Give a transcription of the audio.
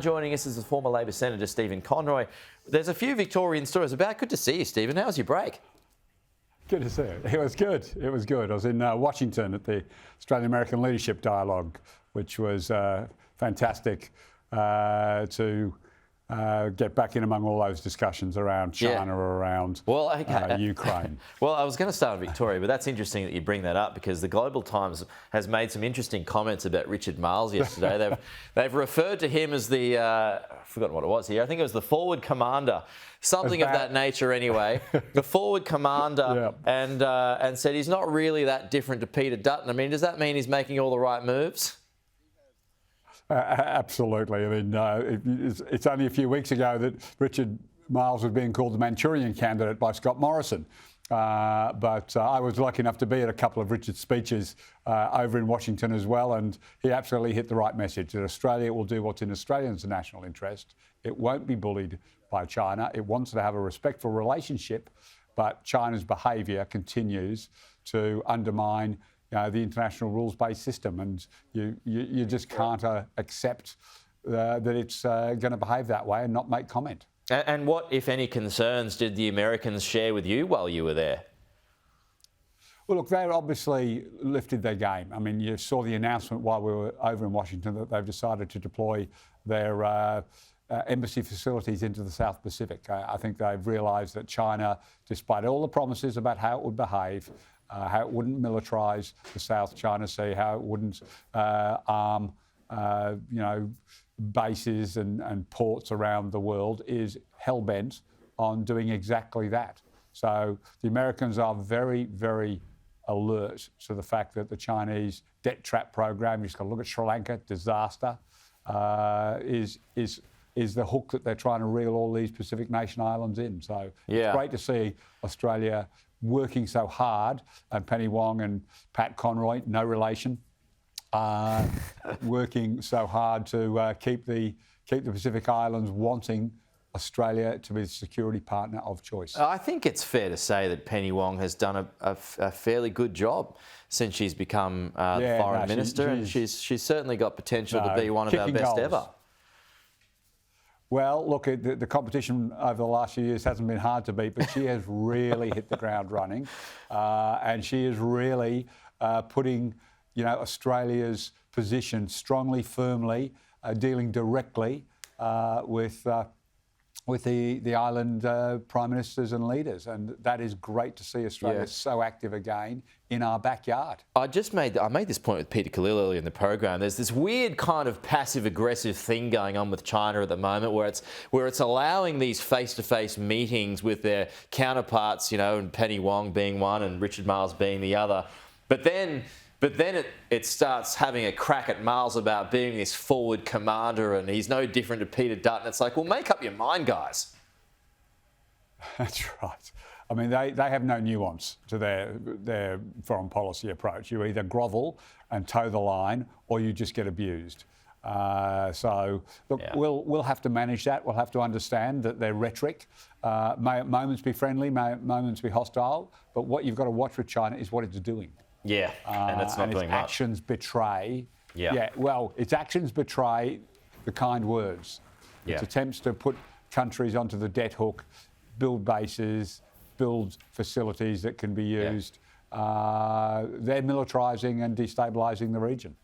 Joining us is the former Labor Senator Stephen Conroy. There's a few Victorian stories about. Good to see you, Stephen. How was your break? Good to see you. It was good. It was good. I was in Washington at the Australian-American Leadership Dialogue, which was fantastic to get back in among all those discussions around China or around Ukraine. Well, I was going to start with Victoria, but that's interesting that you bring that up because the Global Times has made some interesting comments about Richard Marles yesterday. They've referred to him as the, I've forgotten what it was here, I think it was the forward commander, something of that nature anyway, the forward commander, and said he's not really that different to Peter Dutton. I mean, does that mean he's making all the right moves? Absolutely. I mean, it's only a few weeks ago that Richard Marles was being called the Manchurian candidate by Scott Morrison. But I was lucky enough to be at a couple of Richard's speeches over in Washington as well, and he absolutely hit the right message that Australia will do what's in Australians' national interest. It won't be bullied by China. It wants to have a respectful relationship, but China's behaviour continues to undermine the international rules-based system, and you just can't accept that it's going to behave that way and not make comment. And what, if any, concerns did the Americans share with you while you were there? Well, look, they obviously lifted their game. I mean, you saw the announcement while we were over in Washington that they've decided to deploy their embassy facilities into the South Pacific. I think they've realised that China, despite all the promises about how it would behave, how it wouldn't militarise the South China Sea, how it wouldn't arm, bases and ports around the world, is hell-bent on doing exactly that. So the Americans are very, very alert to the fact that the Chinese debt trap program, you just got to look at Sri Lanka, disaster, is the hook that they're trying to reel all these Pacific nation islands in. So it's great to see Australia working so hard, and Penny Wong and Pat Conroy, no relation, working so hard to keep the Pacific Islands wanting Australia to be the security partner of choice. I think it's fair to say that Penny Wong has done a fairly good job since she's become the foreign minister, and she's certainly got potential to be one of our best ever. Well, look, the competition over the last few years hasn't been hard to beat, but she has really hit the ground running, and she is really putting, Australia's position strongly, firmly, dealing directly with the island prime ministers and leaders, and that is great to see Australia so active again in our backyard. I made this point with Peter Khalil earlier in the program. There's this weird kind of passive-aggressive thing going on with China at the moment, where it's allowing these face-to-face meetings with their counterparts, and Penny Wong being one and Richard Marles being the other, but then it starts having a crack at Marles about being this forward commander and he's no different to Peter Dutton. It's like, well, make up your mind, guys. That's right. I mean, they have no nuance to their foreign policy approach. You either grovel and toe the line or you just get abused. So, look, we'll have to manage that. We'll have to understand that their rhetoric may at moments be friendly, may at moments be hostile, but what you've got to watch with China is what it's doing. Yeah, and it's not doing much. Actions betray. Its actions betray the kind words. Its attempts to put countries onto the debt hook, build bases, build facilities that can be used. They're militarising and destabilising the region.